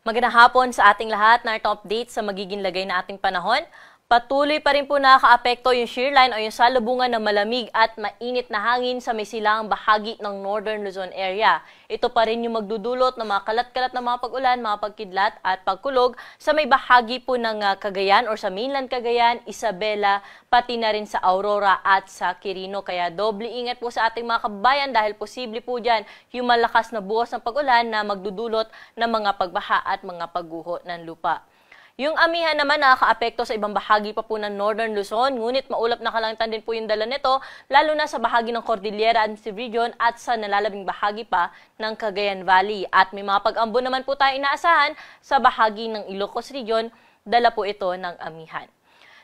Magandang hapon sa ating lahat. Narito update sa magiging lagay na ating panahon. Patuloy pa rin po nakaka-apekto yung shear line o yung salubungan ng malamig at mainit na hangin sa may silangang bahagi ng Northern Luzon area. Ito pa rin yung magdudulot ng mga kalat-kalat na mga pag-ulan, mga pagkidlat at pagkulog sa may bahagi po ng Cagayan or sa mainland Cagayan, Isabela, pati na rin sa Aurora at sa Quirino. Kaya doble ingat po sa ating mga kababayan dahil posible po dyan yung malakas na buhos ng pag-ulan na magdudulot ng mga pagbaha at mga pagguho ng lupa. Yung amihan naman nakaka-apekto sa ibang bahagi pa po ng Northern Luzon, ngunit maulap na kalangitan din po yung dala nito, lalo na sa bahagi ng Cordillera Administrative Region at sa nalalabing bahagi pa ng Cagayan Valley. At may mga pag-ambon naman po tayo inaasahan sa bahagi ng Ilocos Region, dala po ito ng amihan.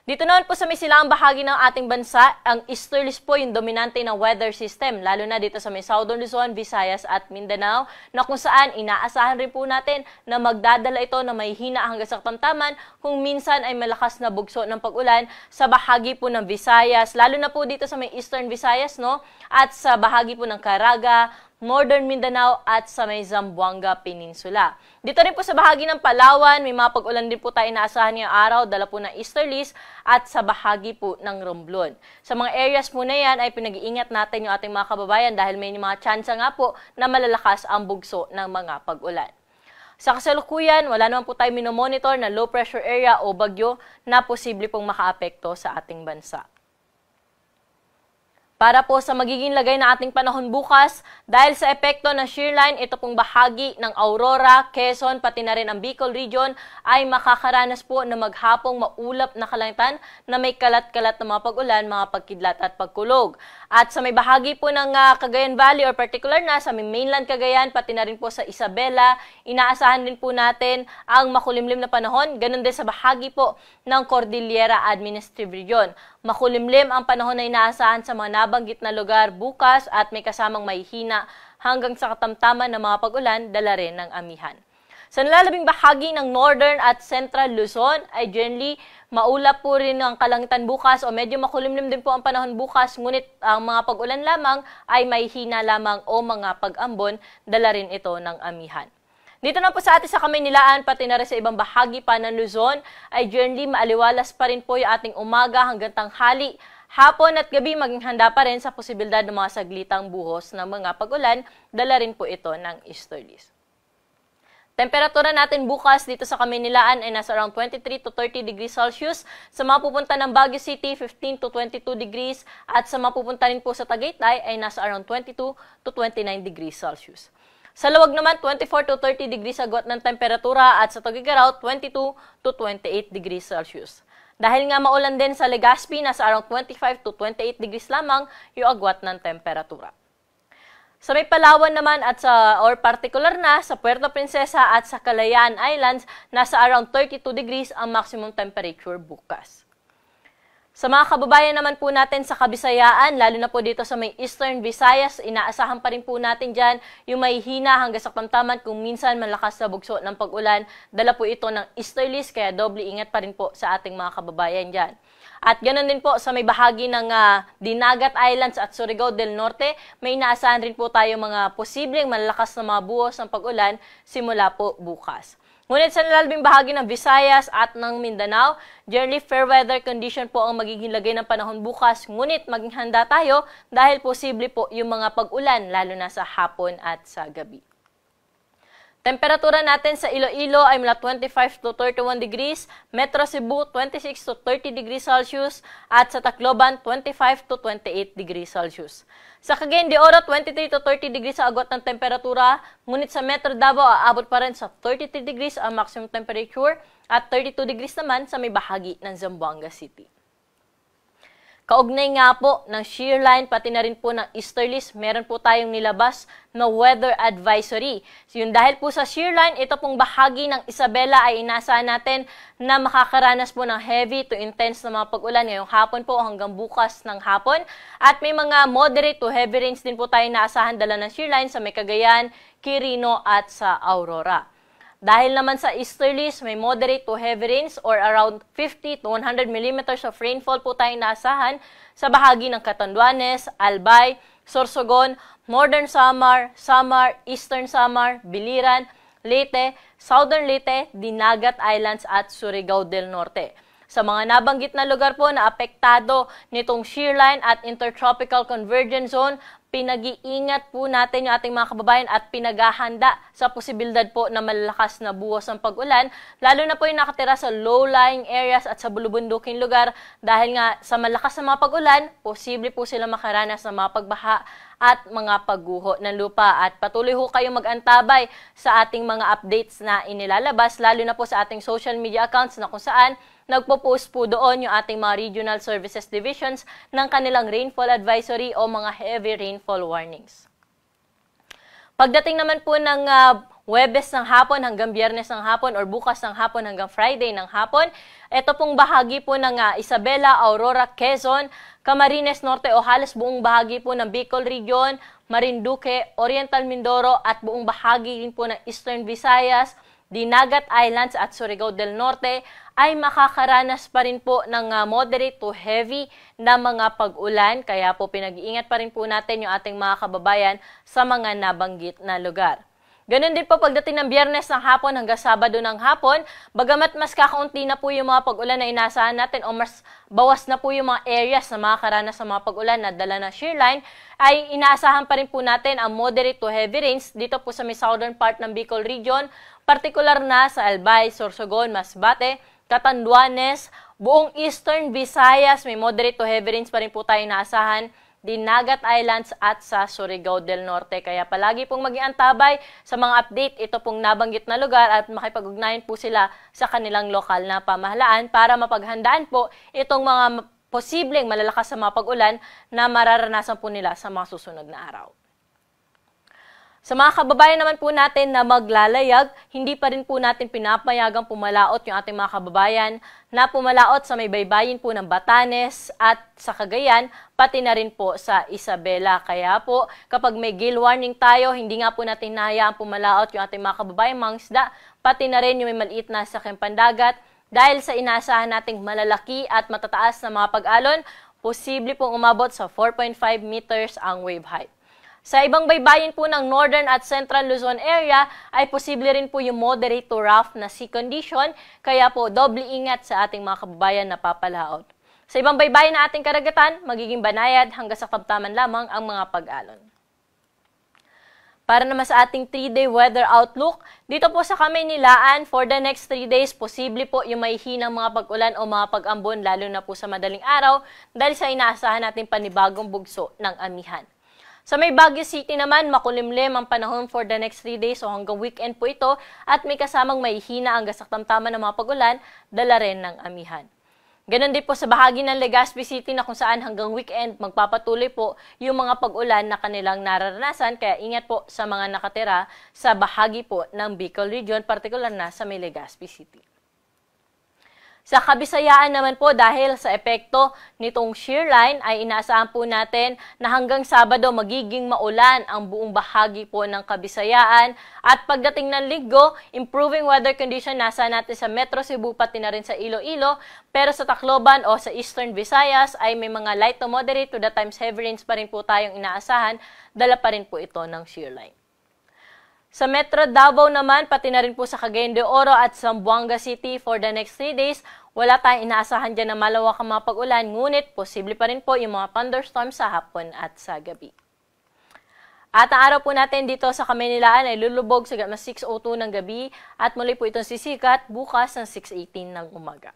Dito naman po sa may silangang bahagi ng ating bansa, ang easterlies po yung dominante ng weather system, lalo na dito sa may Southern Luzon, Visayas at Mindanao, na kung saan inaasahan rin po natin na magdadala ito na may hina hanggang sa katamtaman kung minsan ay malakas na bugso ng pag-ulan sa bahagi po ng Visayas, lalo na po dito sa may Eastern Visayas, no? At sa bahagi po ng Caraga, Northern Mindanao at sa may Zamboanga Peninsula. Dito rin po sa bahagi ng Palawan, may mga pag-ulan din po tayo inaasahan ngayong araw, dala po ng easterlies at sa bahagi po ng Romblon. Sa mga areas po na yan ay pinag-iingat natin yung ating mga kababayan dahil may mga tsansa nga po na malalakas ang bugso ng mga pag-ulan. Sa kasalukuyan, wala naman po tayo minomonitor na low pressure area o bagyo na posible pong makaapekto sa ating bansa. Para po sa magiging lagay na ating panahon bukas, dahil sa epekto ng shear line, ito pong bahagi ng Aurora, Quezon, pati na rin ang Bicol Region ay makakaranas po na maghapong maulap na kalangitan na may kalat-kalat na mga pag-ulan, mga pagkidlat at pagkulog. At sa may bahagi po ng Cagayan Valley or particular na sa may mainland Cagayan, pati na rin po sa Isabela, inaasahan din po natin ang makulimlim na panahon, ganun din sa bahagi po ng Cordillera Administrative Region. Makulimlim ang panahon na inaasahan sa mga nabanggit na lugar bukas at may kasamang mahihina hanggang sa katamtaman ng mga pag-ulan, dala rin ng amihan. Sa nalalabing bahagi ng Northern at Central Luzon ay generally maulap po rin ang kalangitan bukas o medyo makulimlim din po ang panahon bukas, ngunit ang mga pag-ulan lamang ay mahihina lamang o mga pag-ambon, dala rin ito ng amihan. Dito na po sa atin sa Kamaynilaan, pati na rin sa ibang bahagi pa ng Luzon, ay generally maaliwalas pa rin po yung ating umaga hanggang tanghali. Hapon at gabi maging handa pa rin sa posibilidad ng mga saglitang buhos ng mga pag-ulan, dala rin po ito ng easterlies. Temperatura natin bukas dito sa Kamaynilaan ay nasa around 23 to 30 degrees Celsius. Sa mga pupunta ng Baguio City, 15 to 22 degrees. At sa mga pupunta rin po sa Tagaytay ay nasa around 22 to 29 degrees Celsius. Sa Lawag naman, 24 to 30 degrees agwat ng temperatura at sa Tugigaraw, 22 to 28 degrees Celsius. Dahil nga maulan din sa Legazpi, nasa around 25 to 28 degrees lamang yung agwat ng temperatura. Sa may Palawan naman at or particular na sa Puerto Princesa at sa Kalayaan Islands, nasa around 32 degrees ang maximum temperature bukas. Sa mga kababayan naman po natin sa Kabisayaan, lalo na po dito sa may Eastern Visayas, inaasahan pa rin po natin dyan yung may hina hanggang sa katamtaman kung minsan malakas na bugso ng pag-ulan. Dala po ito ng easterlies, kaya doble ingat pa rin po sa ating mga kababayan dyan. At ganoon din po sa may bahagi ng Dinagat Islands at Surigao del Norte, may inaasahan rin po tayo mga posibleng malalakas na mga buhos ng pag-ulan simula po bukas. Ngunit sa nalalabing bahagi ng Visayas at ng Mindanao, generally fair weather condition po ang magiging lagay ng panahon bukas. Ngunit maging handa tayo dahil posible po yung mga pag-ulan lalo na sa hapon at sa gabi. Temperatura natin sa Iloilo ay mula 25 to 31 degrees, Metro Cebu 26 to 30 degrees Celsius at sa Tacloban 25 to 28 degrees Celsius. Sa Cagayan de Oro 23 to 30 degrees sa agwat ng temperatura, ngunit sa Metro Davao aabot pa rin sa 33 degrees ang maximum temperature at 32 degrees naman sa may bahagi ng Zamboanga City. Kaugnay nga po ng shear line, pati na rin po ng easterlies, meron po tayong nilabas na weather advisory. So yun, dahil po sa shear line, ito pong bahagi ng Isabela ay inaasahan natin na makakaranas po ng heavy to intense na mga pag-ulan ngayong hapon po hanggang bukas ng hapon. At may mga moderate to heavy rains din po tayo inaasahan dala ng shear line sa may Cagayan, Quirino at sa Aurora. Dahil naman sa easterlies, may moderate to heavy rains or around 50 to 100 millimeters of rainfall po tayong naasahan sa bahagi ng Catanduanes, Albay, Sorsogon, Northern Samar, Samar, Eastern Samar, Biliran, Leyte, Southern Leyte, Dinagat Islands at Surigao del Norte. Sa mga nabanggit na lugar po na apektado nitong shear line at intertropical convergence zone, pinag-iingat po natin yung ating mga kababayan at pinaghahanda sa posibilidad po na malalakas na buhos ng pag-ulan, lalo na po yung nakatira sa low-lying areas at sa bulubunduking lugar dahil nga sa malakas na mga pag-ulan, posible po sila makaranas ng mga pagbaha at mga pagguho ng lupa. At patuloy ho kayong mag-antabay sa ating mga updates na inilalabas, lalo na po sa ating social media accounts na kung saan nagpo-post po doon yung ating mga regional services divisions ng kanilang rainfall advisory o mga heavy rainfall warnings. Pagdating naman po ng Huwebes ng hapon hanggang Biyernes ng hapon or bukas ng hapon hanggang Friday ng hapon, ito pong bahagi po ng Isabela, Aurora, Quezon, Camarines Norte o halos buong bahagi po ng Bicol Region, Marinduque, Oriental Mindoro at buong bahagi rin po ng Eastern Visayas, Dinagat Islands at Surigao del Norte ay makakaranas pa rin po ng moderate to heavy na mga pag-ulan. Kaya po pinag-iingat pa rin po natin yung ating mga kababayan sa mga nabanggit na lugar. Ganun din po pagdating ng Biyernes ng hapon hanggang Sabado ng hapon, bagamat mas kakaunti na po yung mga pag-ulan na inaasahan natin o mas bawas na po yung mga areas na makakaranas ng mga pag-ulan na dala ng shear line, ay inaasahan pa rin po natin ang moderate to heavy rains dito po sa may southern part ng Bicol Region, partikular na sa Albay, Sorsogon, Masbate, Catanduanes, buong Eastern Visayas, may moderate to heavy rains pa rin po tayo inaasahan, Dinagat Islands at sa Surigao del Norte. Kaya palagi pong mag-iantabay sa mga update ito pong nabanggit na lugar at makipag-ugnayan po sila sa kanilang lokal na pamahalaan para mapaghandaan po itong mga posibleng malalakas sa mga pag-ulan na mararanasan po nila sa mga susunod na araw. Sa mga kababayan naman po natin na maglalayag, hindi pa rin po natin pinapayagang pumalaot yung ating mga kababayan na pumalaot sa may baybayin po ng Batanes at sa Cagayan, pati na rin po sa Isabela. Kaya po, kapag may gale warning tayo, hindi nga po natin nahayaang pumalaot yung ating mga kababayan mga isda, pati na rin yung may maliit na sakyang pandagat, dahil sa inaasahan nating malalaki at matataas na mga pag-alon, posible pong umabot sa 4.5 meters ang wave height. Sa ibang baybayin po ng Northern at Central Luzon area ay posible rin po yung moderate to rough na sea condition, kaya po doble ingat sa ating mga kababayan na papalaot. Sa ibang baybayin na ating karagatan, magiging banayad hanggang sa kaptaman lamang ang mga pag-alon. Para naman sa ating 3-day weather outlook, dito po sa Kamaynilaan, for the next 3 days, posible po yung may hinang mga pag-ulan o mga pag-ambon, lalo na po sa madaling araw, dahil sa inaasahan natin panibagong bugso ng amihan. Sa may Baguio City naman, makulimlim ang panahon for the next 3 days o hanggang weekend po ito at may kasamang may hina hanggang sa tamtaman ng mga pag-ulan, dala rin ng amihan. Ganon din po sa bahagi ng Legazpi City na kung saan hanggang weekend magpapatuloy po yung mga pag-ulan na kanilang nararanasan, kaya ingat po sa mga nakatira sa bahagi po ng Bicol Region, partikular na sa may Legazpi City. Sa Kabisayaan naman po, dahil sa epekto nitong shear line ay inaasahan po natin na hanggang Sabado magiging maulan ang buong bahagi po ng Kabisayaan. At pagdating ng Linggo, improving weather condition nasa natin sa Metro Cebu pati na rin sa Iloilo. Pero sa Tacloban o sa Eastern Visayas ay may mga light to moderate to the times heavy rains pa rin po tayong inaasahan. Dala pa rin po ito ng shear line. Sa Metro Davao naman, pati na rin po sa Cagayan de Oro at Zamboanga City for the next 3 days, wala tayong inaasahan dyan na malawak ang mga pag-ulan, ngunit posible pa rin po yung mga thunderstorms sa hapon at sa gabi. At ang araw po natin dito sa Kamaynilaan ay lulubog sa 6:02 ng gabi at muli po itong sisikat bukas ng 6:18 ng umaga.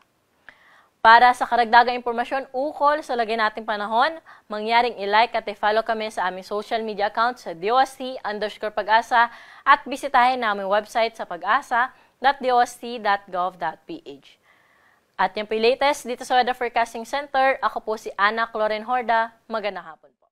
Para sa karagdagang impormasyon ukol sa lagay nating panahon, mangyaring i-like at i-follow kami sa aming social media account sa DOST_Pag-asa at bisitahin na aming website sa pag-asa.dost.gov.ph. At yan po yung latest dito sa Weather Forecasting Center. Ako po si Ana Cloren Horda. Magandang hapon po.